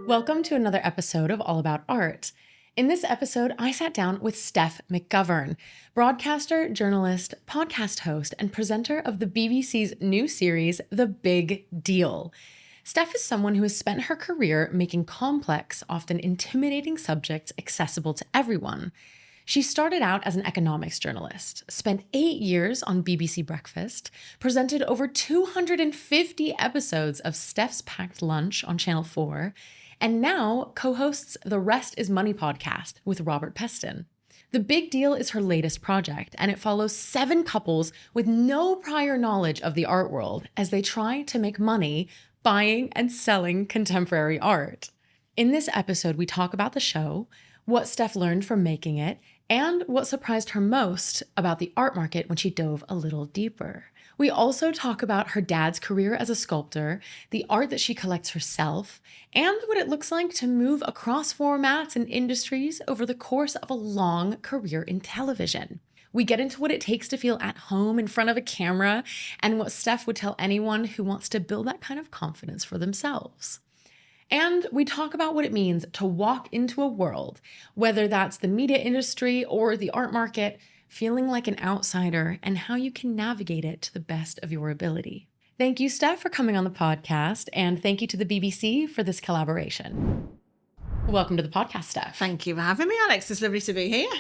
Welcome to another episode of All About Art. In this episode, I sat down with Steph McGovern, broadcaster, journalist, podcast host, and presenter of the BBC's new series, The Big Deal. Steph is someone who has spent her career making complex, often intimidating subjects accessible to everyone. She started out as an economics journalist, spent 8 years on BBC Breakfast, presented over 250 episodes of Steph's Packed Lunch on Channel 4, and now co-hosts the Rest is Money podcast with Robert Peston. The Big Deal is her latest project, and it follows 7 couples with no prior knowledge of the art world as they try to make money buying and selling contemporary art. In this episode, we talk about the show, what Steph learned from making it, and what surprised her most about the art market when she dove a little deeper. We also talk about her dad's career as a sculptor, the art that she collects herself, and what it looks like to move across formats and industries over the course of a long career in television. We get into what it takes to feel at home in front of a camera and what Steph would tell anyone who wants to build that kind of confidence for themselves. And we talk about what it means to walk into a world, whether that's the media industry or the art market, feeling like an outsider, and how you can navigate it to the best of your ability. Thank you, Steph, for coming on the podcast, and thank you to the BBC for this collaboration. Welcome to the podcast, Steph. Thank you for having me, Alex. It's lovely to be here.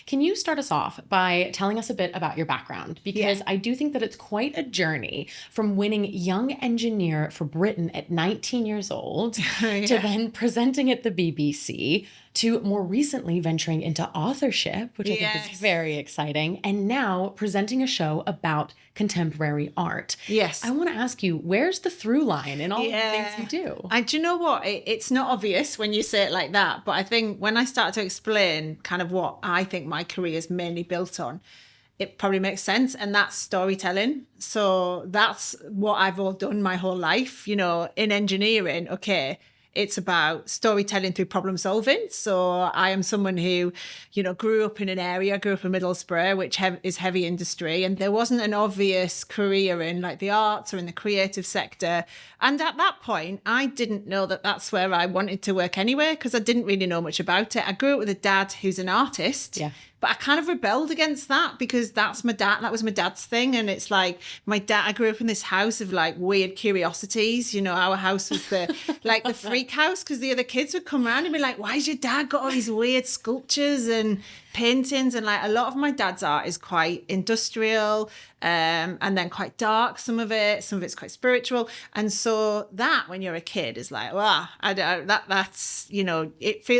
Can you start us off by telling us a bit about your background? Because I do think that it's quite a journey from winning Young Engineer for Britain at 19 years old to then presenting at the BBC to more recently venturing into authorship, which I think is very exciting, and now presenting a show about contemporary art. Yes. I want to ask you, where's the through line in all of the things you do? Do you know what? It's not obvious when you say it like that, but I think when I start to explain kind of what I think my career is mainly built on, it probably makes sense, and that's storytelling. So that's what I've all done my whole life, you know, in engineering. Okay, it's about storytelling through problem solving. So I am someone who, you know, grew up in an area, grew up in Middlesbrough, which is heavy industry. And there wasn't an obvious career in like the arts or in the creative sector. And at that point, I didn't know that that's where I wanted to work anyway, because I didn't really know much about it. I grew up with a dad who's an artist. Yeah. But I kind of rebelled against that because that's my dad. That was my dad's thing. And it's like I grew up in this house of like weird curiosities. You know, our house was the freak house, because the other kids would come around and be like, why's your dad got all these weird sculptures and paintings? And like a lot of my dad's art is quite industrial and then quite dark. Some of it's quite spiritual. And so that when you're a kid is like, wow, that's, you know,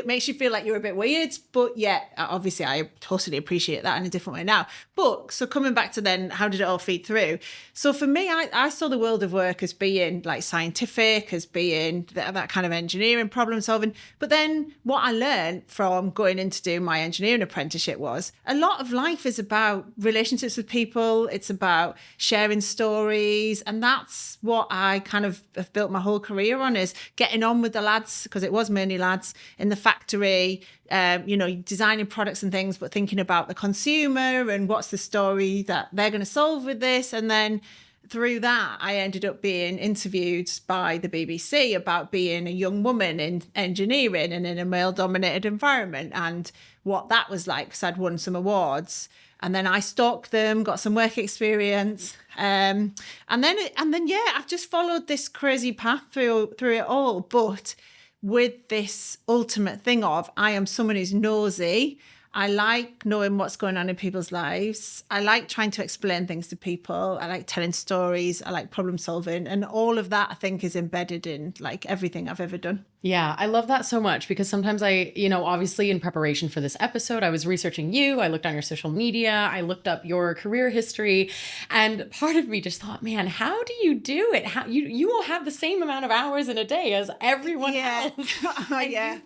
makes you feel like you're a bit weird. But yeah, obviously I totally appreciate that in a different way now. But so coming back to then, how did it all feed through? So for me, I saw the world of work as being like scientific, as being that kind of engineering, problem solving. But then what I learned from going in to do my engineering apprenticeship was a lot of life is about relationships with people. It's about sharing stories. And that's what I kind of have built my whole career on, is getting on with the lads, because it was mainly lads in the factory, you know, designing products and things, but thinking about the consumer and what's the story that they're going to solve with this. And then through that, I ended up being interviewed by the BBC about being a young woman in engineering and in a male-dominated environment and what that was like, because I'd won some awards. And then I stalked them, got some work experience. And then, I've just followed this crazy path through it all. But with this ultimate thing of, I am someone who's nosy. I like knowing what's going on in people's lives. I like trying to explain things to people. I like telling stories. I like problem solving. And all of that, I think, is embedded in like everything I've ever done. Yeah, I love that so much, because sometimes I, you know, obviously in preparation for this episode, I was researching you. I looked on your social media. I looked up your career history. And part of me just thought, man, how do you do it? How you will have the same amount of hours in a day as everyone else.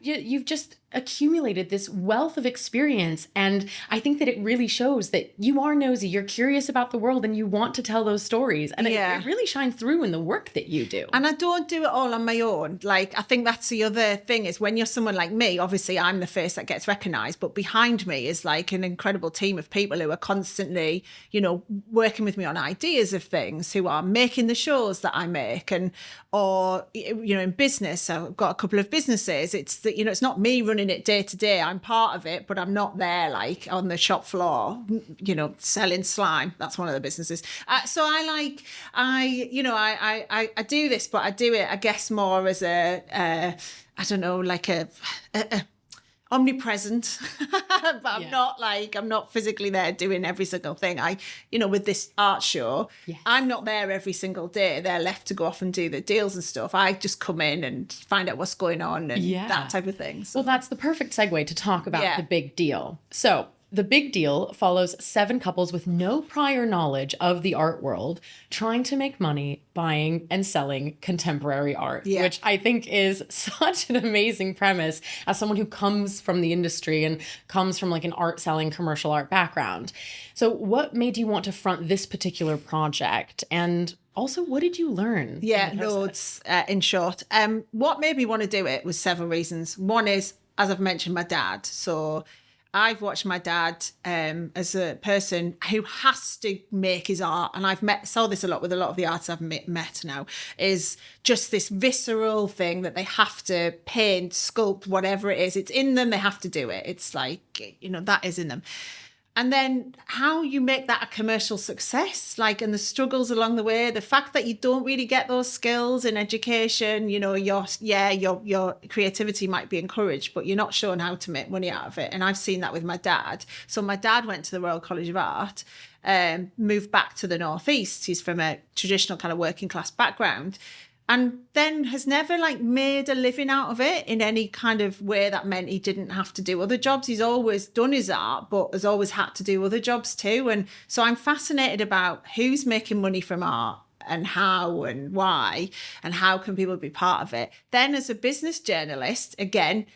You've just accumulated this wealth of experience. And I think that it really shows that you are nosy, you're curious about the world, and you want to tell those stories. And it really shines through in the work that you do. And I don't do it all on my own. Like, I think that's that's the other thing is when you're someone like me, obviously I'm the face that gets recognized, but behind me is like an incredible team of people who are constantly, you know, working with me on ideas of things, who are making the shows that I make. And, or, you know, in business, I've got a couple of businesses. It's that, you know, it's not me running it day to day. I'm part of it, but I'm not there like on the shop floor, you know, selling slime. That's one of the businesses. So I do this, but I do it, I guess, more as I don't know, like a omnipresent, but I'm not physically there doing every single thing. You know, with this art show, yes. I'm not there every single day. They're left to go off and do the deals and stuff. I just come in and find out what's going on and that type of thing. So. Well, that's the perfect segue to talk about the big deal. So The Big Deal follows 7 couples with no prior knowledge of the art world trying to make money buying and selling contemporary art, which I think is such an amazing premise as someone who comes from the industry and comes from like an art selling commercial art background. So what made you want to front this particular project? And also, what did you learn? Yeah, loads, in short. What made me want to do it was several reasons. One is, as I've mentioned, my dad. So I've watched my dad as a person who has to make his art, and saw this a lot with a lot of the artists I've met now, is just this visceral thing that they have to paint, sculpt, whatever it is. It's in them, they have to do it. It's like, you know, that is in them. And then how you make that a commercial success, like, and the struggles along the way, the fact that you don't really get those skills in education, you know, your creativity might be encouraged, but you're not shown how to make money out of it. And I've seen that with my dad. So my dad went to the Royal College of Art, moved back to the Northeast. He's from a traditional kind of working class background. And then has never like made a living out of it in any kind of way that meant he didn't have to do other jobs. He's always done his art, but has always had to do other jobs too. And so I'm fascinated about who's making money from art and how and why, and how can people be part of it. Then as a business journalist, again,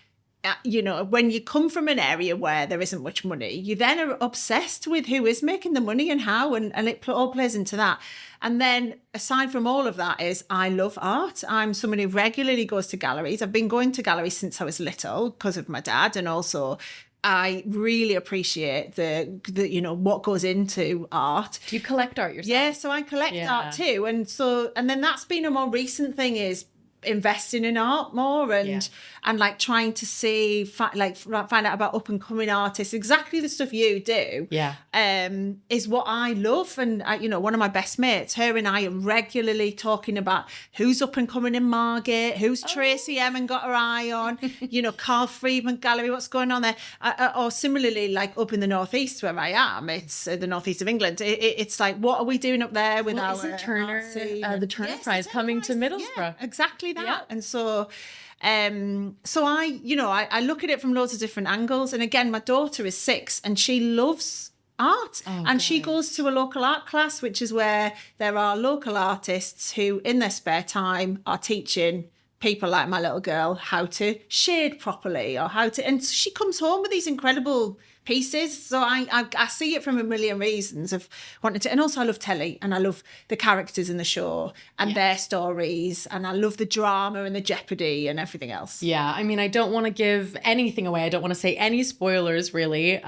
you know, when you come from an area where there isn't much money, you then are obsessed with who is making the money and how, and it all plays into that. And then aside from all of that is I love art. I'm someone who regularly goes to galleries. I've been going to galleries since I was little because of my dad, and also I really appreciate the you know, what goes into art. Do you collect art yourself? Yeah, so I collect art too. And then that's been a more recent thing, is investing in art more and like trying to see find out about up and coming artists, exactly the stuff you do is what I love. And you know, one of my best mates, her and I are regularly talking about who's up and coming in Margate, who's Tracy Emin got her eye on, you know, Carl Friedman Gallery, what's going on there, or similarly like up in the Northeast where I am, it's the Northeast of England, it's like, what are we doing up there with our Turner the Turner Prize coming to Middlesbrough? Exactly that. And so I look at it from loads of different angles. And again, my daughter is 6 and she loves art, and she goes to a local art class, which is where there are local artists who in their spare time are teaching people like my little girl how to shade properly, or how to, and she comes home with these incredible pieces. So I see it from a million reasons of wanting to, and also I love telly, and I love the characters in the show and their stories, and I love the drama and the jeopardy and everything else. Yeah, I mean, I don't want to give anything away. I don't want to say any spoilers really,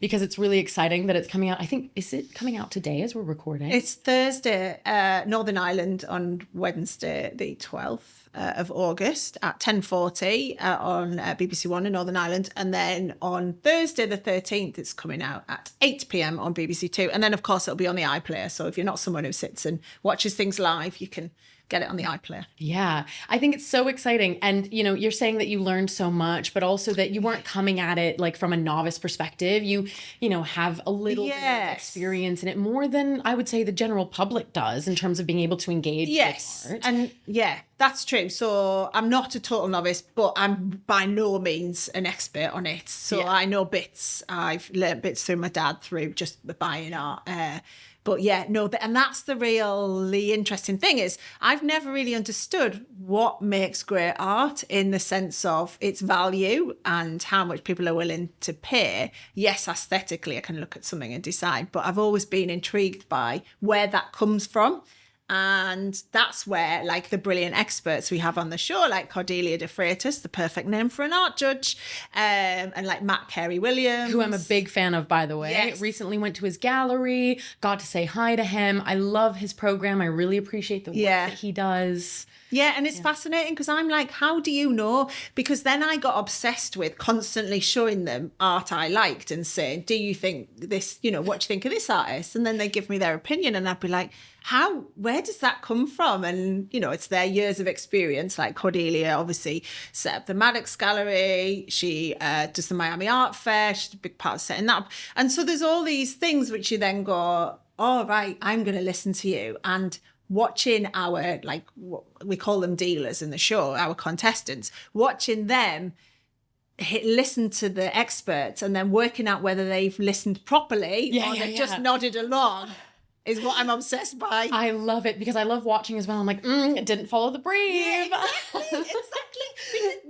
because it's really exciting that it's coming out. I think, is it coming out today as we're recording? It's Thursday, Northern Ireland, on Wednesday the 12th. Of August at 10:40 on BBC One in Northern Ireland, and then on Thursday the 13th it's coming out at 8 p.m. on BBC Two, and then of course it'll be on the iPlayer, so if you're not someone who sits and watches things live, you can get it on the iPlayer. Yeah, I think it's so exciting. And, you know, you're saying that you learned so much, but also that you weren't coming at it like from a novice perspective. You know, have a little bit of experience in it, more than I would say the general public does, in terms of being able to engage with art. And that's true. So I'm not a total novice, but I'm by no means an expert on it. So I know bits. I've learned bits through my dad, through just buying art. But and that's the really interesting thing, is I've never really understood what makes great art in the sense of its value and how much people are willing to pay. Yes, aesthetically, I can look at something and decide, but I've always been intrigued by where that comes from. And that's where, like, the brilliant experts we have on the show, like Cordelia de Freitas, the perfect name for an art judge, and like Matt Carey-Williams. Who I'm a big fan of, by the way. Yes. Recently went to his gallery, got to say hi to him. I love his program. I really appreciate the work that he does. Yeah, and it's fascinating because I'm like, how do you know? Because then I got obsessed with constantly showing them art I liked and saying, do you think this, you know, what do you think of this artist? And then they give me their opinion and I'd be like, where does that come from? And, you know, it's their years of experience. Like Cordelia obviously set up the Maddox Gallery. She does the Miami Art Fair. She's a big part of setting that up. And so there's all these things which you then go, all right, I'm going to listen to you. And watching our, like, we call them dealers in the show, our contestants, watching them listen to the experts and then working out whether they've listened properly or they've just nodded along is what I'm obsessed by. I love it because I love watching as well. I'm like, it didn't follow the brief. Yeah, exactly.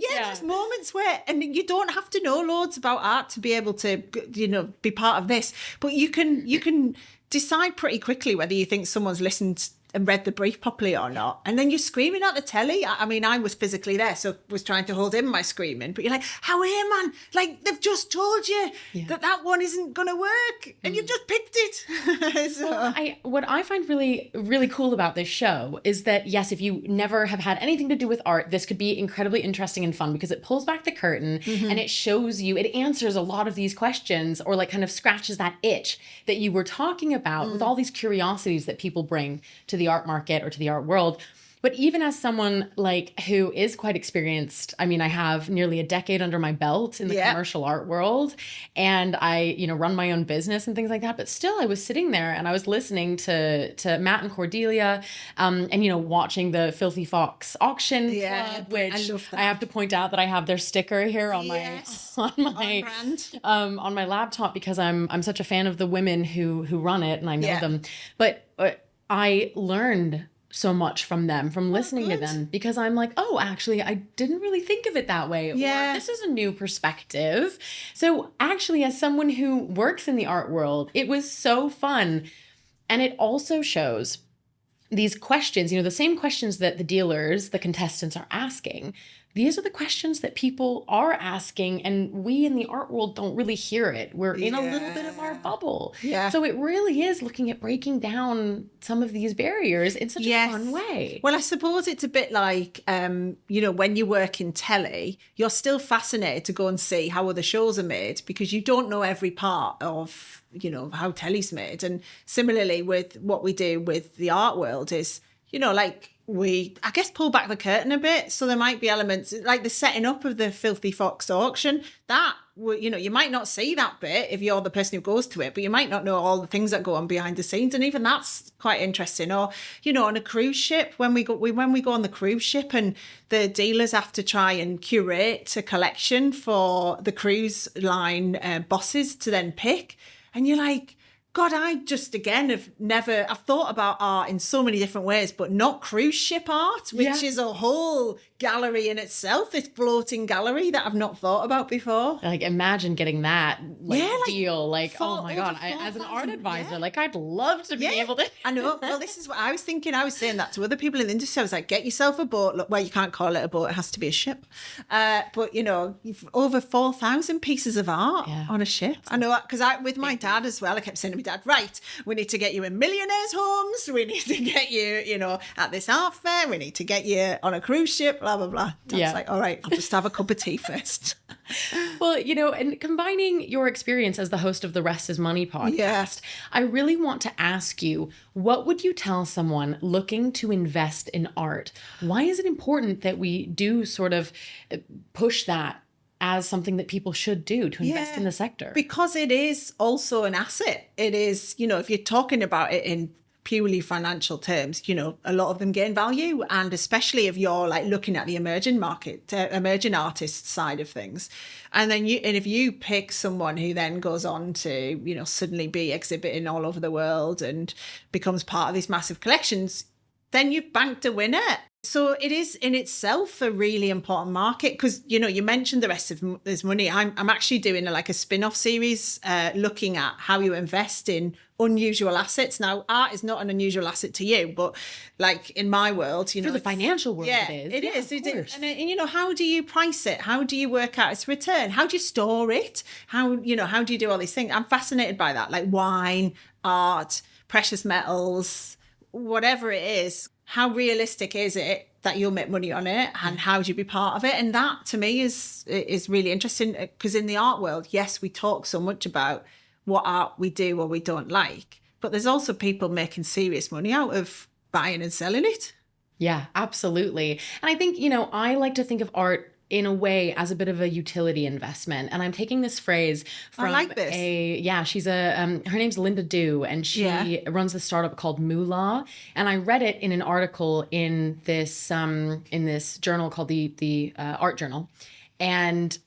There's moments where, and you don't have to know loads about art to be able to, you know, be part of this, but you can decide pretty quickly whether you think someone's listened and read the brief properly or not. And then you're screaming at the telly. I mean, I was physically there, so was trying to hold in my screaming. But you're like, how are man? Like, they've just told you that one isn't going to work. And you've just picked it. So. Well, what I find really, really cool about this show is that, yes, if you never have had anything to do with art, this could be incredibly interesting and fun because it pulls back the curtain and it shows you, it answers a lot of these questions or like kind of scratches that itch that you were talking about with all these curiosities that people bring to the art market or to the art world. But even as someone like who is quite experienced, I mean, I have nearly a decade under my belt in the commercial art world and I, you know, run my own business and things like that. But still, I was sitting there and I was listening to Matt and Cordelia and, you know, watching the Filthy Fox auction club, which I have to point out that I have their sticker here on on my laptop because I'm such a fan of the women who run it and I know them. But I learned so much from them, from listening to them, because I'm like, oh, actually, I didn't really think of it that way. Yeah. Or this is a new perspective. So actually, as someone who works in the art world, it was so fun. And it also shows these questions, you know, the same questions that the dealers, the contestants are asking. These are the questions that people are asking, and we in the art world don't really hear it. We're in a little bit of our bubble. Yeah. So it really is looking at breaking down some of these barriers in such a fun way. Well, I suppose it's a bit like, you know, when you work in telly, you're still fascinated to go and see how other shows are made because you don't know every part of, you know, how telly's made. And similarly with what we do with the art world is, you know, like, I guess, pull back the curtain a bit. So there might be elements like the setting up of the Filthy Fox auction that, you know, you might not see that bit if you're the person who goes to it, but you might not know all the things that go on behind the scenes. And even that's quite interesting. Or, you know, on a cruise ship, when we go on the cruise ship and the dealers have to try and curate a collection for the cruise line bosses to then pick. And you're like, God, I just, again, I've thought about art in so many different ways, but not cruise ship art, which is a whole gallery in itself, this floating gallery that I've not thought about before. Like, imagine getting that deal. Like, oh my God, as an art advisor, like, I'd love to be able to. I know. Well, this is what I was thinking. I was saying that to other people in the industry. I was like, get yourself a boat. Look, well, you can't call it a boat. It has to be a ship. But, you know, over 4,000 pieces of art on a ship. I know, because with my dad as well, I kept saying to me, Dad, right, we need to get you in millionaires' homes. We need to get you, you know, at this art fair. We need to get you on a cruise ship, blah, blah, blah. Dad's like, all right, I'll just have a cup of tea first. Well, you know, and combining your experience as the host of the Rest is Money podcast, I really want to ask you, what would you tell someone looking to invest in art? Why is it important that we do sort of push that as something that people should do to invest in the sector? Because it is also an asset. It is, you know, if you're talking about it in purely financial terms, you know, a lot of them gain value. And especially if you're like looking at the emerging market, emerging artist side of things. And then if you pick someone who then goes on to, you know, suddenly be exhibiting all over the world and becomes part of these massive collections, then you've banked a winner. So it is in itself a really important market because, you mentioned the rest of this money. I'm actually doing like a spin-off series looking at how you invest in unusual assets. Now, art is not an unusual asset to you, but like in my world, For the financial world, yeah, it is. It is. And how do you price it? How do you work out its return? How do you store it? How do you do all these things? I'm fascinated by that, like wine, art, precious metals, whatever it is. How realistic is it that you'll make money on it, and how do you be part of it? And that to me is really interesting because in the art world, yes, we talk so much about what art we do or we don't like, but there's also people making serious money out of buying and selling it. Yeah, absolutely. And I think, I like to think of art in a way as a bit of a utility investment. And I'm taking this phrase from I like this. she's her name's Linda Dew, and she runs the startup called Moolah. And I read it in an article in this journal called the Art Journal. And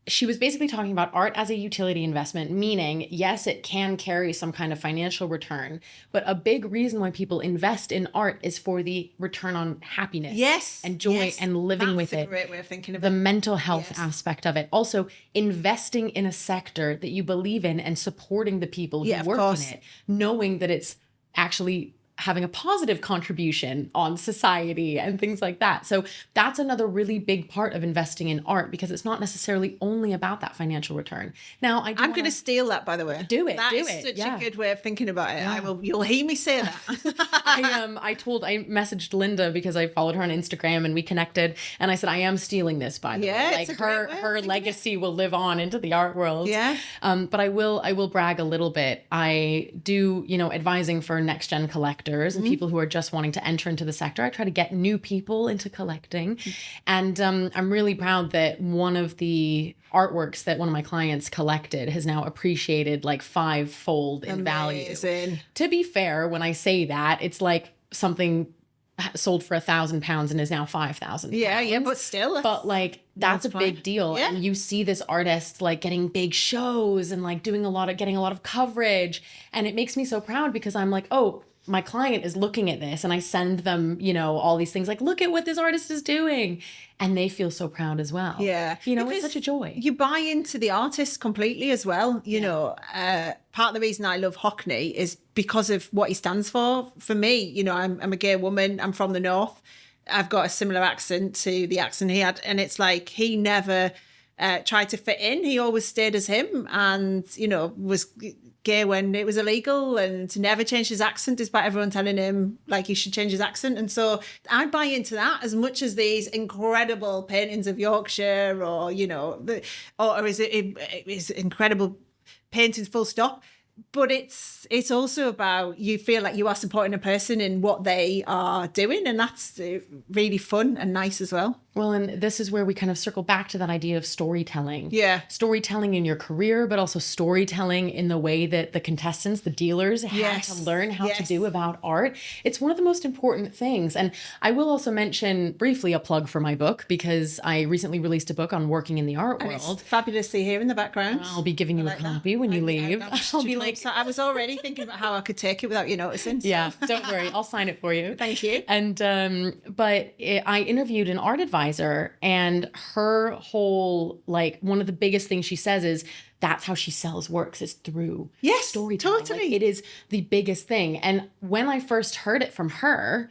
she was basically talking about art as a utility investment, meaning, yes, it can carry some kind of financial return, but a big reason why people invest in art is for the return on happiness and joy and living with it. That's a great way of thinking of the mental health aspect of it. Also, investing in a sector that you believe in and supporting the people who work in it, knowing that it's actually having a positive contribution on society and things like that. So that's another really big part of investing in art, because it's not necessarily only about that financial return. Now, I'm going to steal that, by the way. Do it. That is such a good way of thinking about it. Yeah. You'll hear me say that. I messaged Linda because I followed her on Instagram and we connected, and I said, I am stealing this, by the way. Like her legacy will live on into the art world. Yeah. But I will brag a little bit. I do, advising for next gen collectors and people who are just wanting to enter into the sector. I try to get new people into collecting. And I'm really proud that one of the artworks that one of my clients collected has now appreciated like 5-fold in value. To be fair, when I say that, it's like something sold for £1,000 and is now £5,000. Yeah, but still. But like that's a big deal. Yeah. And you see this artist like getting big shows and like getting a lot of coverage. And it makes me so proud because I'm like, oh, my client is looking at this, and I send them, all these things like, look at what this artist is doing. And they feel so proud as well. Yeah. It's such a joy. You buy into the artist completely as well. Part of the reason I love Hockney is because of what he stands for. For me, I'm a gay woman. I'm from the North. I've got a similar accent to the accent he had. And it's like he never tried to fit in. He always stayed as him and, was gay when it was illegal, and never changed his accent despite everyone telling him like he should change his accent. And so I buy into that as much as these incredible paintings of Yorkshire or his incredible paintings full stop. But it's also about, you feel like you are supporting a person in what they are doing, and that's really fun and nice as well. Well, and this is where we kind of circle back to that idea of storytelling. Yeah. Storytelling in your career, but also storytelling in the way that the contestants, the dealers had to learn how to do about art. It's one of the most important things. And I will also mention briefly a plug for my book, because I recently released a book on working in the art world. It's fabulously here in the background. I'll be giving you a copy when you leave. I'll be like, I was already thinking about how I could take it without you noticing. So. Yeah, don't worry. I'll sign it for you. Thank you. And, I interviewed an art advisor, and her whole, like, one of the biggest things she says is that's how she sells works, is through storytelling. Totally. Like, it is the biggest thing. And when I first heard it from her,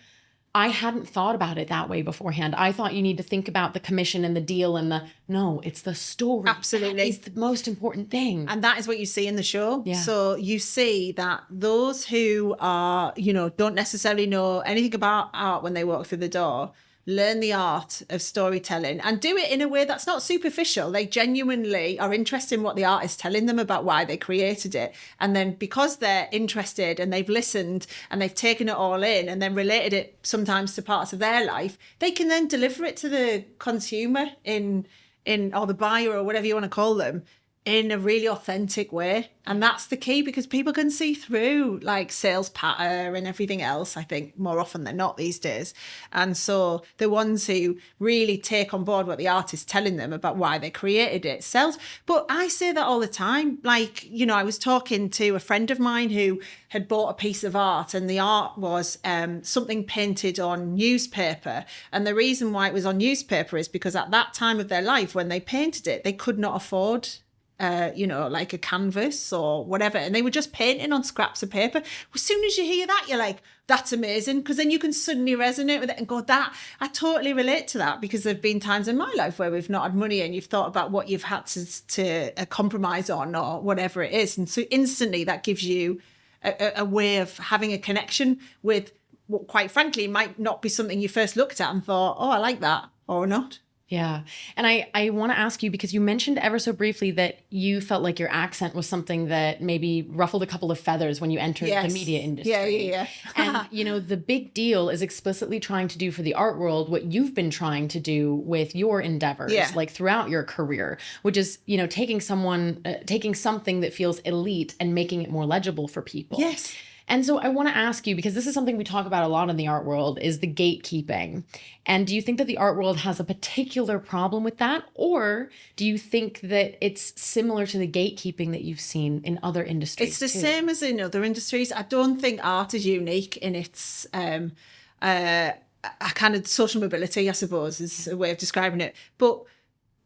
I hadn't thought about it that way beforehand. I thought you need to think about the commission and the deal and no, it's the story. Absolutely. It's the most important thing. And that is what you see in the show. Yeah. So you see that those who are, don't necessarily know anything about art when they walk through the door, learn the art of storytelling and do it in a way that's not superficial. They genuinely are interested in what the art is telling them about why they created it. And then because they're interested and they've listened and they've taken it all in and then related it sometimes to parts of their life, they can then deliver it to the consumer or the buyer or whatever you want to call them in a really authentic way. And that's the key, because people can see through like sales patter and everything else, I think, more often than not these days. And so the ones who really take on board what the artist's telling them about why they created it sells. But I say that all the time. Like, you know, I was talking to a friend of mine who had bought a piece of art, and the art was something painted on newspaper. And the reason why it was on newspaper is because at that time of their life, when they painted it, they could not afford you know, like a canvas or whatever. And they were just painting on scraps of paper. As soon as you hear that, you're like, that's amazing. Because then you can suddenly resonate with it and go, that, I totally relate to that, because there've been times in my life where we've not had money and you've thought about what you've had to compromise on or whatever it is. And so instantly that gives you a way of having a connection with what, quite frankly, might not be something you first looked at and thought, oh, I like that, or not. Yeah. And I want to ask you, because you mentioned ever so briefly that you felt like your accent was something that maybe ruffled a couple of feathers when you entered the media industry. Yeah. And, you know, the big deal is explicitly trying to do for the art world what you've been trying to do with your endeavors, like throughout your career, which is, you know, taking something that feels elite and making it more legible for people. Yes. And so I want to ask you, because this is something we talk about a lot in the art world, is the gatekeeping. And do you think that the art world has a particular problem with that? Or do you think that it's similar to the gatekeeping that you've seen in other industries? It's the same as in other industries. I don't think art is unique in its a kind of social mobility, I suppose, is a way of describing it. But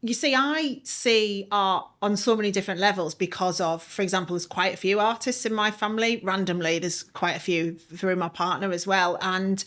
you see, I see art on so many different levels because of, for example, there's quite a few artists in my family. Randomly, there's quite a few through my partner as well. And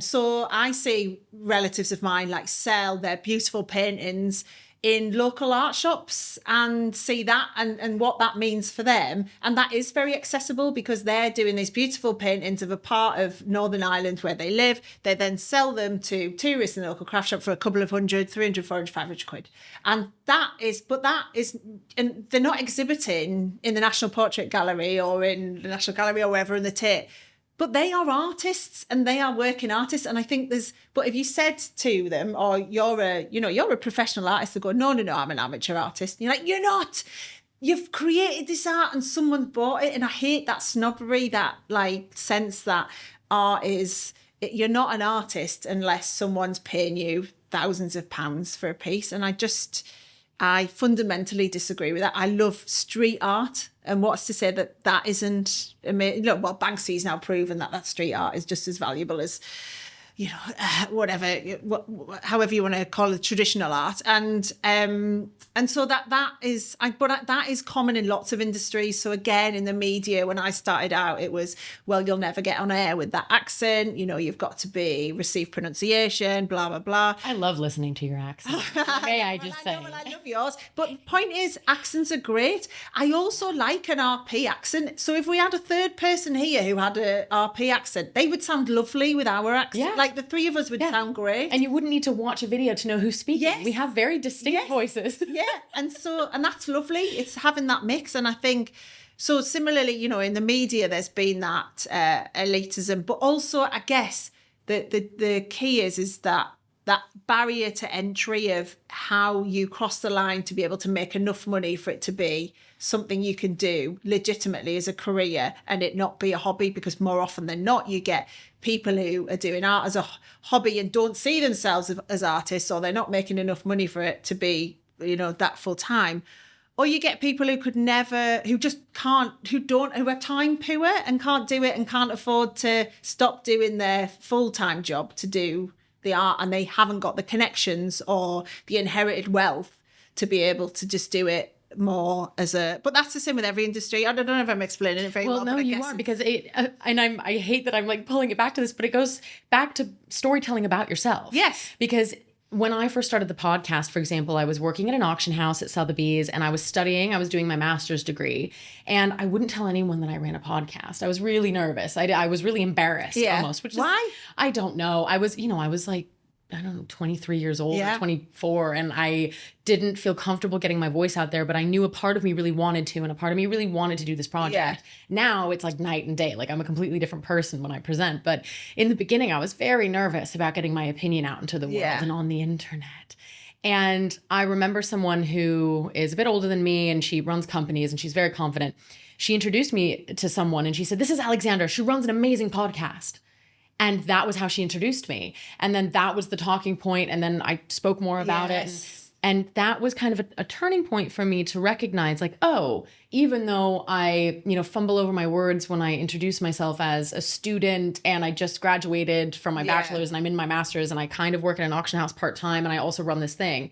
so I see relatives of mine like sell their beautiful paintings in local art shops and see that and what that means for them. And that is very accessible because they're doing these beautiful paintings of a part of Northern Ireland where they live. They then sell them to tourists in the local craft shop for a couple of hundred, 300, 400, 500 quid. And and they're not exhibiting in the National Portrait Gallery or in the National Gallery or wherever in the Tate. But they are artists and they are working artists. And I think but if you said to them, or you're a professional artist, they go, no, I'm an amateur artist. And you're like, you're not. You've created this art and someone bought it. And I hate that snobbery, that like sense that art is, you're not an artist unless someone's paying you thousands of pounds for a piece. And I fundamentally disagree with that. I love street art. And what's to say that isn't amazing? Look, well, Banksy's now proven that street art is just as valuable as, you know, however you want to call it, traditional art. And so that is common in lots of industries. So again, in the media, when I started out, it was, well, you'll never get on air with that accent. You know, you've got to receive pronunciation, blah, blah, blah. I love listening to your accent. May I just say? I love yours. But the point is, accents are great. I also like an RP accent. So if we had a third person here who had a RP accent, they would sound lovely with our accent. Yeah. Like the three of us would sound great. And you wouldn't need to watch a video to know who's speaking. Yes. We have very distinct voices. Yeah. And that's lovely. It's having that mix. And I think, so similarly, you know, in the media, there's been that elitism, but also I guess the key is that barrier to entry of how you cross the line to be able to make enough money for it to be something you can do legitimately as a career and it not be a hobby, because more often than not you get people who are doing art as a hobby and don't see themselves as artists, or they're not making enough money for it to be, you know, that full time. Or you get people who who are time poor and can't do it and can't afford to stop doing their full-time job to do the art, and they haven't got the connections or the inherited wealth to be able to just do it more but that's the same with every industry. I don't know if I'm explaining it very well. Well, no, you are, because I hate that I'm like pulling it back to this, but it goes back to storytelling about yourself. Yes. Because when I first started the podcast, for example, I was working at an auction house at Sotheby's and I was doing my master's degree, and I wouldn't tell anyone that I ran a podcast. I was really nervous. I was really embarrassed almost. Why? I don't know. I was like, I don't know, 23 years old or 24. And I didn't feel comfortable getting my voice out there, but I knew a part of me really wanted to, and a part of me really wanted to do this project. Yeah. Now it's like night and day. Like I'm a completely different person when I present. But in the beginning, I was very nervous about getting my opinion out into the world and on the internet. And I remember someone who is a bit older than me and she runs companies and she's very confident. She introduced me to someone and she said, "This is Alexandra. She runs an amazing podcast." And that was how she introduced me. And then that was the talking point. And then I spoke more about it. And that was kind of a turning point for me to recognize, like, oh, even though I, fumble over my words when I introduce myself as a student and I just graduated from my bachelor's and I'm in my master's and I kind of work at an auction house part-time and I also run this thing.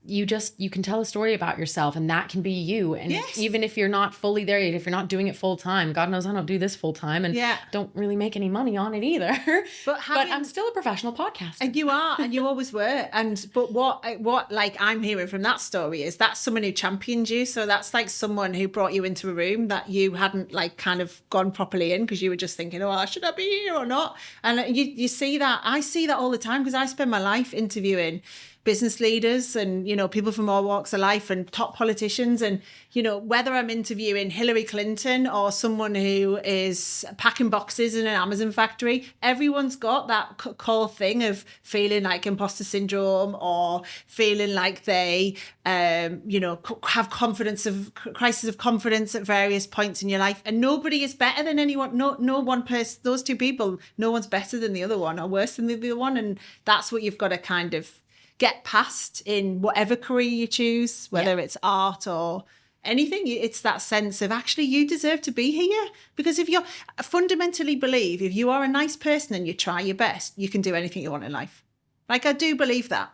You can tell a story about yourself and that can be you. And even if you're not fully there, if you're not doing it full time, God knows I don't do this full time and don't really make any money on it either. But I'm still a professional podcaster. And you are, and you always were. But what like I'm hearing from that story is that's someone who championed you. So that's like someone who brought you into a room that you hadn't like kind of gone properly in because you were just thinking, oh, should I be here or not? And you see that. I see that all the time because I spend my life interviewing business leaders and, people from all walks of life and top politicians. And, whether I'm interviewing Hillary Clinton or someone who is packing boxes in an Amazon factory, everyone's got that core thing of feeling like imposter syndrome or feeling like they, have crisis of confidence at various points in your life. And nobody is better than anyone. No one person, those two people, no one's better than the other one or worse than the other one. And that's what you've got to kind of get past in whatever career you choose, whether it's art or anything. It's that sense of actually you deserve to be here. Because if you're fundamentally believe, if you are a nice person and you try your best, you can do anything you want in life. Like I do believe that.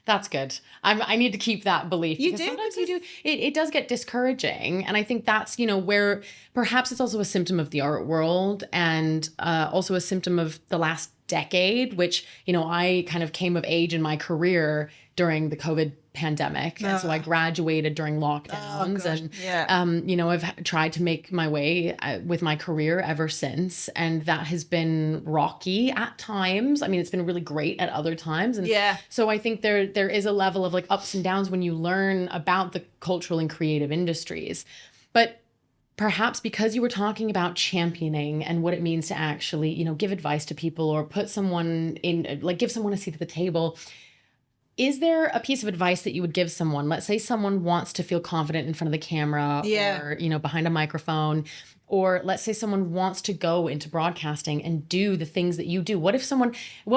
That's good. I need to keep that belief. You do. Sometimes you do. It does get discouraging. And I think that's, where perhaps it's also a symptom of the art world and also a symptom of the last decade, which, I kind of came of age in my career during the COVID pandemic. And so I graduated during lockdowns and, I've tried to make my way with my career ever since. And that has been rocky at times. I mean, it's been really great at other times. And so I think there is a level of like ups and downs when you learn about the cultural and creative industries. But perhaps because you were talking about championing and what it means to actually, give advice to people or put someone in, like give someone a seat at the table. Is there a piece of advice that you would give someone? Let's say someone wants to feel confident in front of the camera or, behind a microphone, or let's say someone wants to go into broadcasting and do the things that you do. What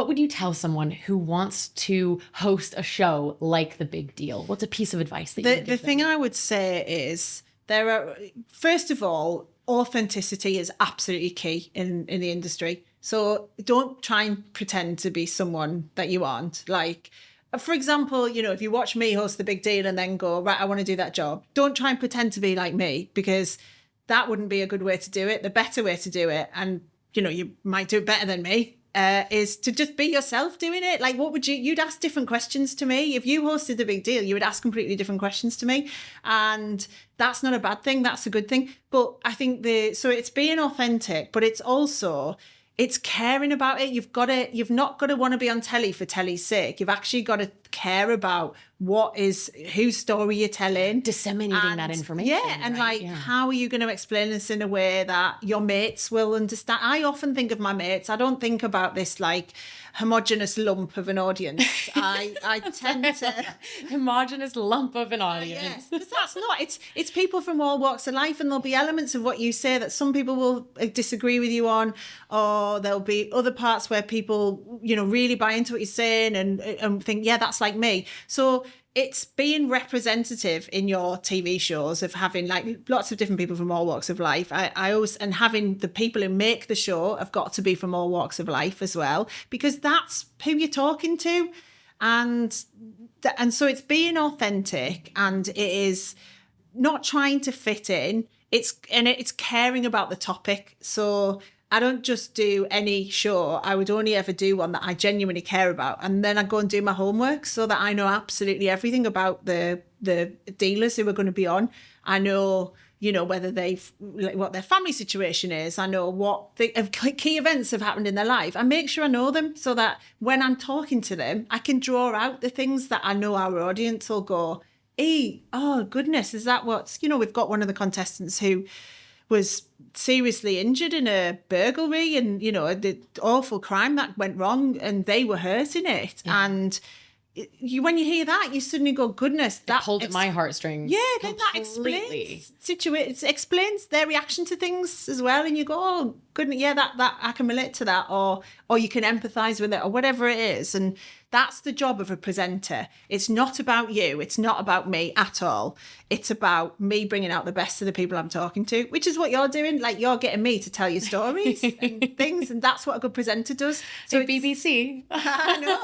would you tell someone who wants to host a show like The Big Deal? What's a piece of advice that you would give them? The thing I would say is first of all, authenticity is absolutely key in the industry. So don't try and pretend to be someone that you aren't. Like, for example, if you watch me host The Big Deal and then go, right, I want to do that job. Don't try and pretend to be like me because that wouldn't be a good way to do it. The better way to do it, and, you might do it better than me, is to just be yourself doing it. Like, what would you'd ask different questions to me. If you hosted The Big Deal, you would ask completely different questions to me. And that's not a bad thing. That's a good thing. But I think so it's being authentic, but it's also, it's caring about it. You've not got to want to be on telly for telly's sake. You've actually got to care about whose story you're telling. Disseminating that information. Yeah. And how are you going to explain this in a way that your mates will understand? I often think of my mates. I don't think about this like homogenous lump of an audience. I tend to homogenous lump of an audience. Because that's not. It's people from all walks of life, and there'll be elements of what you say that some people will disagree with you on, or there'll be other parts where people, really buy into what you're saying and think, yeah, that's like me. So it's being representative in your TV shows of having like lots of different people from all walks of life. I always, and having the people who make the show have got to be from all walks of life as well, because that's who you're talking to. And so it's being authentic, and it is not trying to fit in. It's caring about the topic. So I don't just do any show. I would only ever do one that I genuinely care about. And then I go and do my homework so that I know absolutely everything about the dealers who are going to be on. I know, whether what their family situation is. I know what key events have happened in their life. I make sure I know them so that when I'm talking to them, I can draw out the things that I know our audience will go, hey, oh goodness, is that what's, we've got one of the contestants who was seriously injured in a burglary and, the awful crime that went wrong, and they were hurt in it. Yeah. And when you hear that, you suddenly go, goodness, that pulled at my heartstrings. Yeah, then that explains their reaction to things as well. And you go, oh, goodness, yeah, that I can relate to that, or you can empathize with it, or whatever it is. And that's the job of a presenter. It's not about you. It's not about me at all. It's about me bringing out the best of the people I'm talking to, which is what you're doing. Like, you're getting me to tell you stories and things, and that's what a good presenter does. So BBC. I know.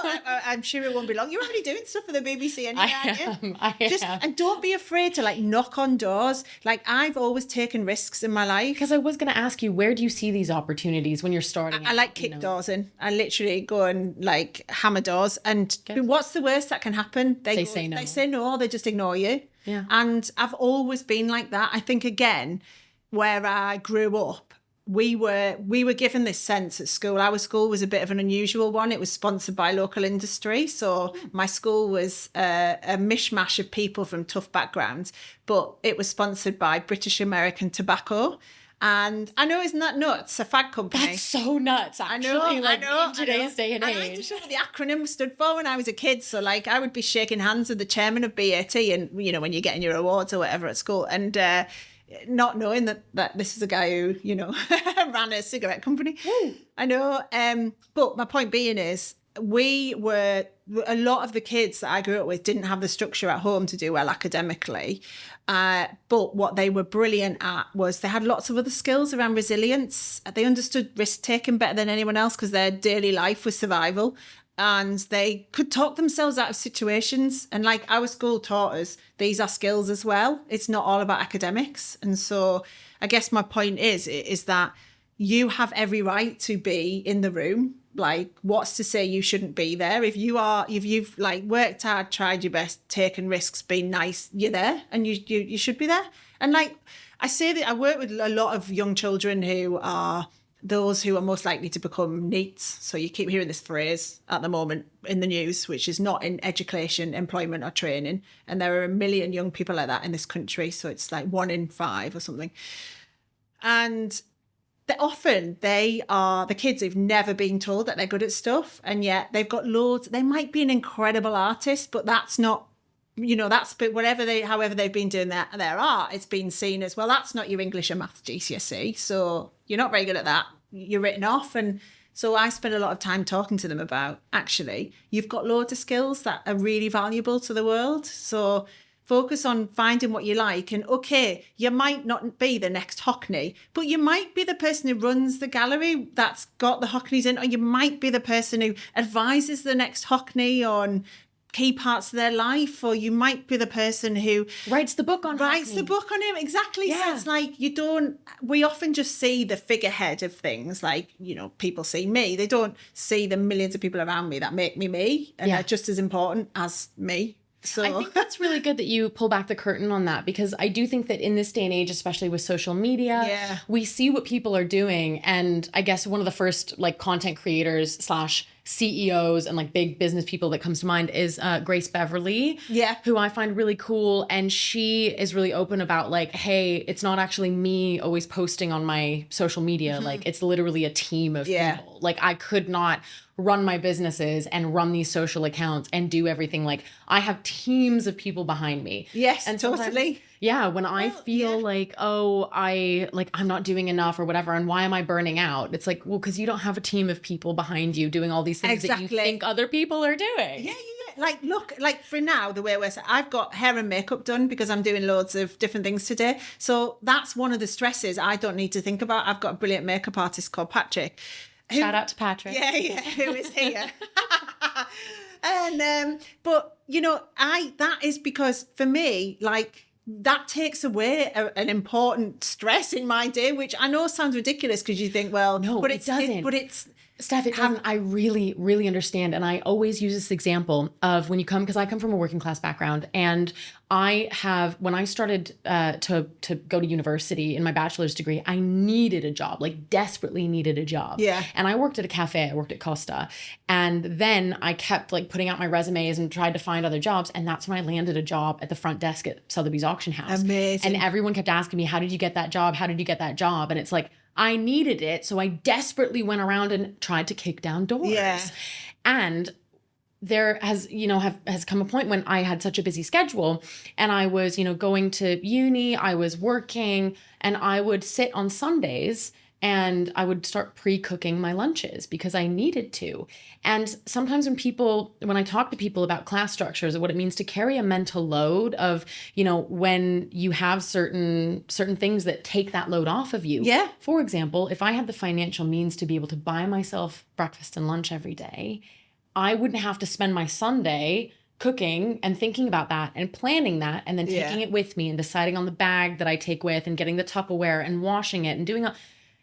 I'm sure it won't be long. You're already doing stuff for the BBC anyway, aren't you? I am. And don't be afraid to like knock on doors. Like, I've always taken risks in my life. Because I was going to ask you, where do you see these opportunities when you're starting? I like kick doors in. I literally go and like hammer doors. And what's the worst that can happen? They say no. They say no. They just ignore you. Yeah. And I've always been like that. I think, again, where I grew up, we were given this sense at school. Our school was a bit of an unusual one. It was sponsored by local industry. So my school was a mishmash of people from tough backgrounds, but it was sponsored by British American Tobacco. And I know, isn't that nuts? A fag company. That's so nuts, actually. I know. In today's day and age. I like to show what the acronym stood for when I was a kid. So, like, I would be shaking hands with the chairman of BAT, and, you know, when you're getting your awards or whatever at school, and not knowing that this is a guy who, you know, ran a cigarette company. Woo. I know. But my point being is, a lot of the kids that I grew up with didn't have the structure at home to do well academically. But what they were brilliant at was they had lots of other skills around resilience. They understood risk taking better than anyone else because their daily life was survival. And they could talk themselves out of situations. And like our school taught us, these are skills as well. It's not all about academics. And so I guess my point is that you have every right to be in the room. Like, what's to say you shouldn't be there? If you've like worked hard, tried your best, taken risks, been nice, you're there, and you should be there. And like I say that I work with a lot of young children who are those who are most likely to become NEETs. So you keep hearing this phrase at the moment in the news, which is not in education, employment or training. And there are a million young people like that in this country. So it's like 1 in 5 or something. And they are the kids who've never been told that they're good at stuff, and yet they've got loads. They might be an incredible artist, but that's not, you know, however they've been doing their art, it's been seen as, well, that's not your English and maths GCSE, so you're not very good at that. You're written off. And so I spend a lot of time talking to them about, actually, you've got loads of skills that are really valuable to the world. So focus on finding what you like. And okay, you might not be the next Hockney, but you might be the person who runs the gallery that's got the Hockneys in, or you might be the person who advises the next Hockney on key parts of their life, or you might be the person who writes the book on him. Exactly. Yeah. So it's like, we often just see the figurehead of things, like, you know, people see me. They don't see the millions of people around me that make me, and are just as important as me. So I think that's really good that you pull back the curtain on that, because I do think that in this day and age, especially with social media, we see what people are doing. And I guess one of the first like content creators / CEOs and like big business people that comes to mind is Grace Beverly, who I find really cool. And she is really open about like, hey, it's not actually me always posting on my social media. Like, it's literally a team of people. Like, I could not run my businesses and run these social accounts and do everything. Like, I have teams of people behind me. Yes, and totally. Yeah, when I feel like, I'm not doing enough or whatever, and why am I burning out? It's like, well, because you don't have a team of people behind you doing all these things that you think other people are doing. Yeah. Like, look, like for now, the way I've got hair and makeup done because I'm doing loads of different things today. So that's one of the stresses I don't need to think about. I've got a brilliant makeup artist called Patrick. Shout out to Patrick. Yeah, who is here. And but you know, that is because for me, like, that takes away an important stress in my day, which I know sounds ridiculous because you think, well, no, but it doesn't. But it's Steph, it doesn't. I really, really understand. And I always use this example of when you come, because I come from a working class background, and when I started to go to university in my bachelor's degree, I needed a job, like desperately needed a job. Yeah. And I worked at a cafe. I worked at Costa. And then I kept like putting out my resumes and tried to find other jobs. And that's when I landed a job at the front desk at Sotheby's Auction House. Amazing. And everyone kept asking me, how did you get that job? How did you get that job? And it's like, I needed it. So I desperately went around and tried to kick down doors. Yeah. And there has, has come a point when I had such a busy schedule and I was, going to uni, I was working, and I would sit on Sundays and I would start pre-cooking my lunches because I needed to. And sometimes when I talk to people about class structures and what it means to carry a mental load of, when you have certain things that take that load off of you. Yeah. For example, if I had the financial means to be able to buy myself breakfast and lunch every day, I wouldn't have to spend my Sunday cooking and thinking about that and planning that and then taking it with me and deciding on the bag that I take with and getting the Tupperware and washing it and doing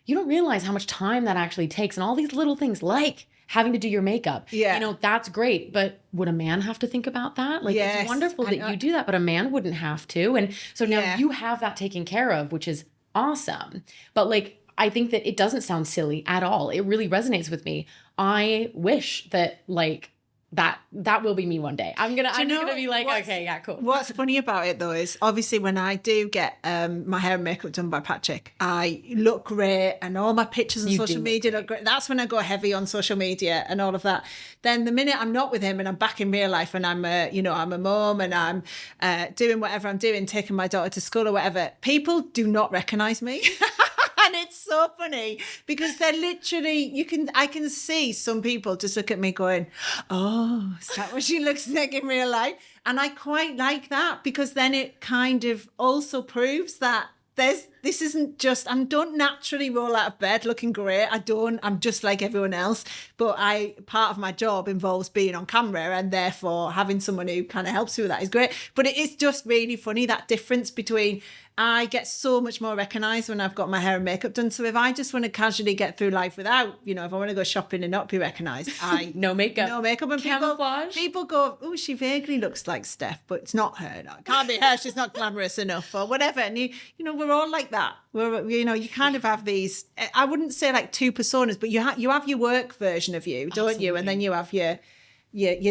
you don't realize how much time that actually takes and all these little things like having to do your makeup. Yeah. That's great. But would a man have to think about that? Like, Yes, it's wonderful that you do that, but a man wouldn't have to. And so now you have that taken care of, which is awesome. But like, I think that it doesn't sound silly at all. It really resonates with me. I wish that like, that will be me one day. I'm gonna be like, okay, yeah, cool. What's funny about it though is obviously when I do get my hair and makeup done by Patrick, I look great and all my pictures on social media look great. That's when I go heavy on social media and all of that. Then the minute I'm not with him and I'm back in real life and I'm a mom and I'm doing whatever I'm doing, taking my daughter to school or whatever, people do not recognize me. And it's so funny because they're literally, I can see some people just look at me going, oh, is that what she looks like in real life? And I quite like that because then it kind of also proves that this isn't just, I don't naturally roll out of bed looking great. I'm just like everyone else. But part of my job involves being on camera and therefore having someone who kind of helps me with that is great. But it is just really funny, that difference between I get so much more recognised when I've got my hair and makeup done. So if I just want to casually get through life without, if I want to go shopping and not be recognised, no makeup. And camouflage. People go, oh, she vaguely looks like Steph, but it's not her. No, it can't be her. She's not glamorous enough or whatever. And we're all like that. You kind of have these, I wouldn't say like two personas, but you have your work version of you, don't you? And then you have your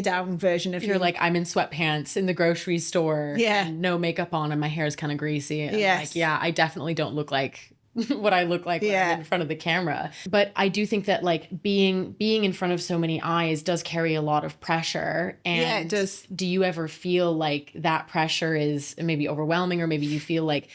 down version of you. You're like, I'm in sweatpants in the grocery store. Yeah. And no makeup on and my hair is kind of greasy. And yes. like, yeah, I definitely don't look like what I look like when I'm in front of the camera. But I do think that like being in front of so many eyes does carry a lot of pressure. And it does. Do you ever feel like that pressure is maybe overwhelming, or maybe you feel like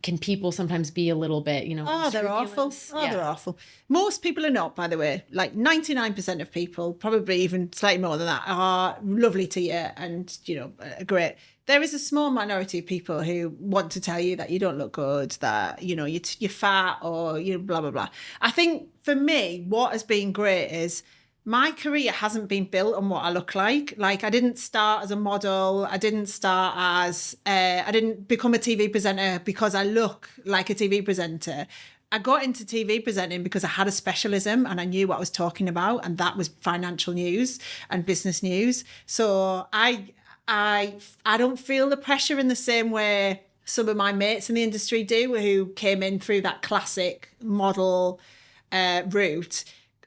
can people sometimes be a little bit, they're awful. They're awful. Most people are not, by the way. Like 99% of people, probably even slightly more than that, are lovely to you and, great. There is a small minority of people who want to tell you that you don't look good, that, you're fat or, blah, blah, blah. I think for me, what has been great is my career hasn't been built on what I look like. Like I didn't start as a model. I didn't start as, I didn't become a TV presenter because I look like a TV presenter. I got into TV presenting because I had a specialism and I knew what I was talking about, and that was financial news and business news. So I don't feel the pressure in the same way some of my mates in the industry do, who came in through that classic model route.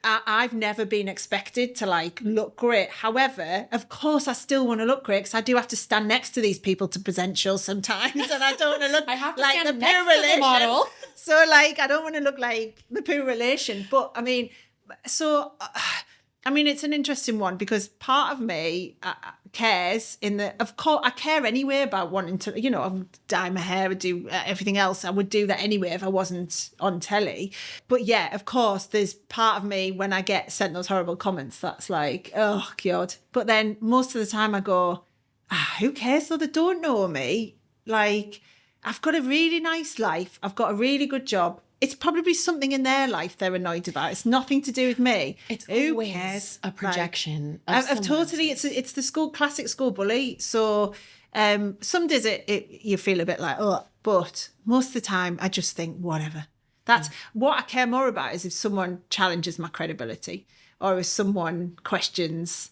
I've never been expected to like look great. However, of course, I still want to look great because I do have to stand next to these people to present shows sometimes, and I don't want to look I have to like stand the next pure to the relation. model. So like, I don't want to look like the pure relation. But I mean, it's an interesting one because part of me cares of course, I care anyway about wanting to, I would dye my hair, I would do everything else. I would do that anyway if I wasn't on telly. But yeah, of course, there's part of me when I get sent those horrible comments that's like, oh God. But then most of the time I go, who cares though? They don't know me. Like, I've got a really nice life. I've got a really good job. It's probably something in their life they're annoyed about. It's nothing to do with me. It's Who always cares? a projection. I've totally. It's the classic school bully. So some days you feel a bit like, oh, but most of the time I just think whatever. That's what I care more about is if someone challenges my credibility or if someone questions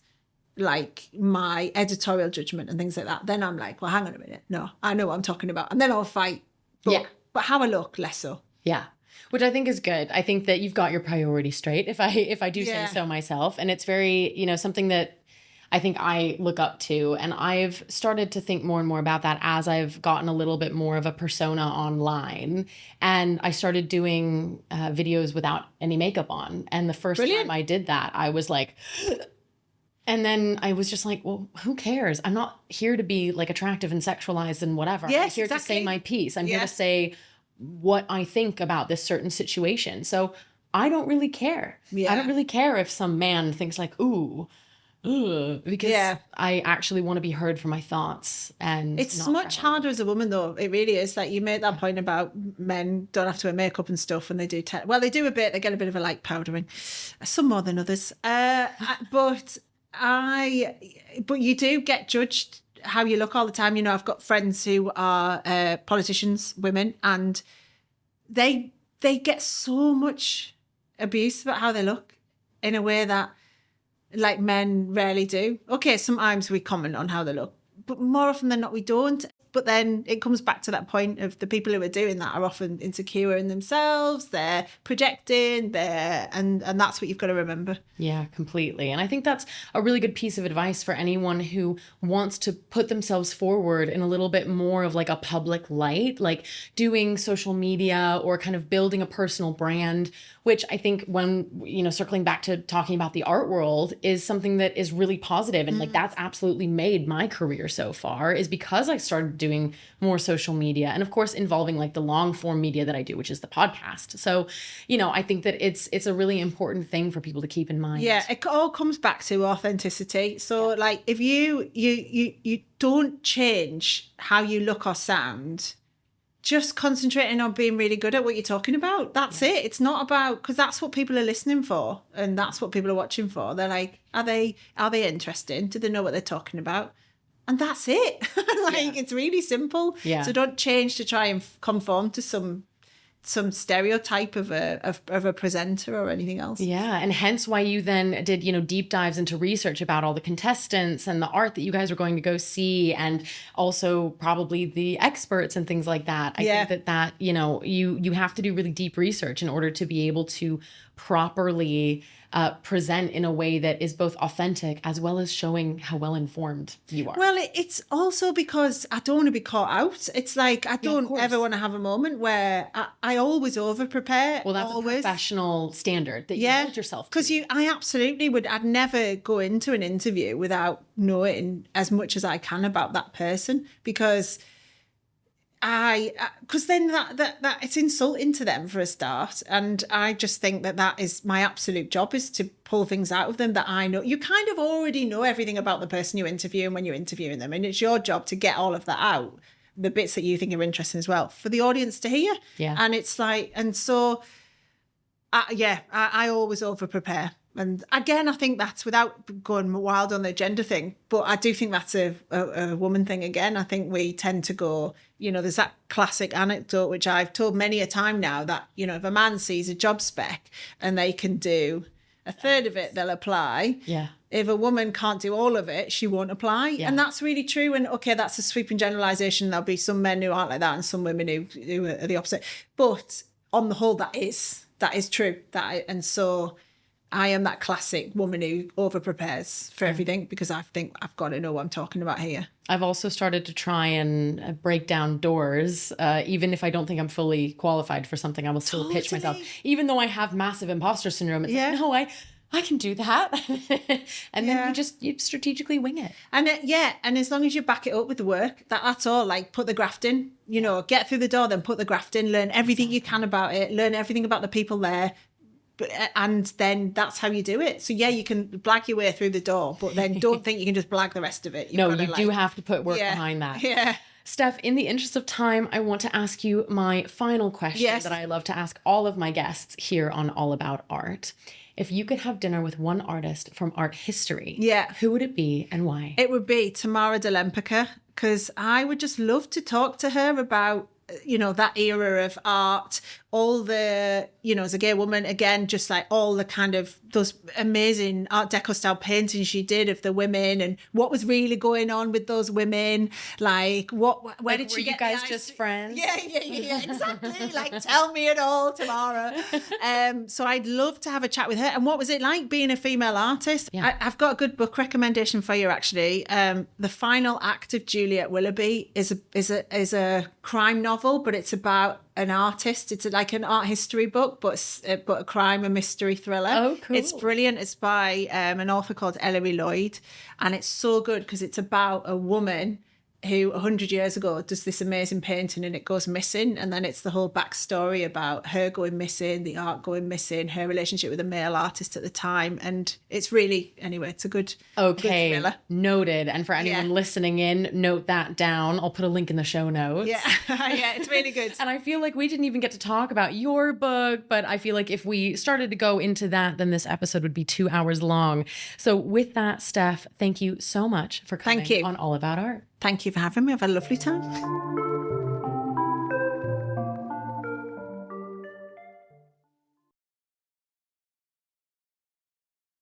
like my editorial judgment and things like that. Then I'm like, well, hang on a minute. No, I know what I'm talking about, and then I'll fight. But how I look, less so. Yeah. Which I think is good. I think that you've got your priorities straight, if I do say so myself. And it's very, something that I think I look up to. And I've started to think more and more about that as I've gotten a little bit more of a persona online. And I started doing videos without any makeup on. And the first time I did that, I was like... And then I was just like, well, who cares? I'm not here to be like attractive and sexualized and whatever. I'm Yes, here to exactly. say my piece. I'm here Yeah. to say what I think about this certain situation. So I don't really care. Yeah. I don't really care if some man thinks like, ooh, ugh, because Yeah. I actually want to be heard for my thoughts. And It's not much for how I harder as a woman, though. It really is. Like, you made that point about men don't have to wear makeup and stuff, and they do. Well, they do a bit. They get a bit of a light powdering, some more than others. But you do get judged how you look all the time. You know, I've got friends who are politicians, women, and they get so much abuse about how they look in a way that, like, men rarely do. Okay, sometimes we comment on how they look, but more often than not we don't. But then it comes back to that point of the people who are doing that are often insecure in themselves, they're projecting, and that's what you've got to remember. Yeah, completely. And I think that's a really good piece of advice for anyone who wants to put themselves forward in a little bit more of like a public light, like doing social media or kind of building a personal brand, which I think when, you know, circling back to talking about the art world is something that is really positive. And like, that's absolutely made my career so far, is because I started doing more social media and of course involving like the long form media that I do, which is the podcast. So, you know, I think that it's a really important thing for people to keep in mind. Yeah, it all comes back to authenticity. So like, if you don't change how you look or sound, just concentrating on being really good at what you're talking about. That's it. It's not about, because that's what people are listening for and that's what people are watching for. They're like, are they interested? Do they know what they're talking about? And that's it. It's really simple. Yeah. So don't change to try and conform to some stereotype of a presenter or anything else. Yeah. And hence why you then did, you know, deep dives into research about all the contestants and the art that you guys were going to go see, and also probably the experts and things like that. I think that, you know, you have to do really deep research in order to be able to properly present in a way that is both authentic as well as showing how well informed you are. Well, it's also because I don't want to be caught out. It's like, I don't ever want to have a moment where I always over prepare. Well, that's always. a professional standard that you hold yourself to. Because I absolutely would. I'd never go into an interview without knowing as much as I can about that person, because then that it's insulting to them for a start. And I just think that is my absolute job, is to pull things out of them that I know. You kind of already know everything about the person you interview and when you're interviewing them. And it's your job to get all of that out, the bits that you think are interesting as well, for the audience to hear. Yeah. And it's like, and so, I always over prepare. And again, I think that's, without going wild on the gender thing, but I do think that's a woman thing again. I think we tend to go, you know, there's that classic anecdote, which I've told many a time now, that, you know, if a man sees a job spec and they can do a third of it, they'll apply. Yeah. If a woman can't do all of it, she won't apply. Yeah. And that's really true. And okay, that's a sweeping generalization. There'll be some men who aren't like that and some women who are the opposite. But on the whole, that is true. And so I am that classic woman who over prepares for everything, because I think I've got to know what I'm talking about here. I've also started to try and break down doors. Even if I don't think I'm fully qualified for something, I will still pitch myself. Even though I have massive imposter syndrome, it's like, no, I can do that. And then you strategically wing it. And and as long as you back it up with the work, that's all. Like, put the graft in, you know, get through the door, then put the graft in, learn everything you can about it, learn everything about the people there. And then that's how you do it. So you can blag your way through the door, but then don't think you can just blag the rest of it. You do have to put work behind that. Yeah. Steph, in the interest of time, I want to ask you my final question that I love to ask all of my guests here on All About Art. If you could have dinner with one artist from art history, who would it be and why? It would be Tamara de Lempicka, because I would just love to talk to her about, you know, that era of art, all the, you know, as a gay woman, again, just like all the kind of those amazing Art Deco style paintings she did of the women, and what was really going on with those women. Like, where did she get? Were you guys just friends? Yeah, exactly. Like, tell me it all, Tamara. So I'd love to have a chat with her. And what was it like being a female artist? Yeah. I've got a good book recommendation for you, actually. The Final Act of Juliet Willoughby is a crime novel, but it's about an artist. It's like an art history book, but a crime and mystery thriller. Oh, cool. It's brilliant. It's by an author called Ellery Lloyd, and it's so good because it's about a woman who 100 years ago does this amazing painting and it goes missing, and then it's the whole backstory about her going missing, the art going missing, her relationship with a male artist at the time, and it's really, anyway, it's a good good thriller. Noted. And for anyone listening in, note that down. I'll put a link in the show notes. Yeah, yeah, it's really good. And I feel like we didn't even get to talk about your book, but I feel like if we started to go into that, then this episode would be 2 hours long. So with that, Steph, thank you so much for coming on All About Art. Thank you for having me. I've had a lovely time.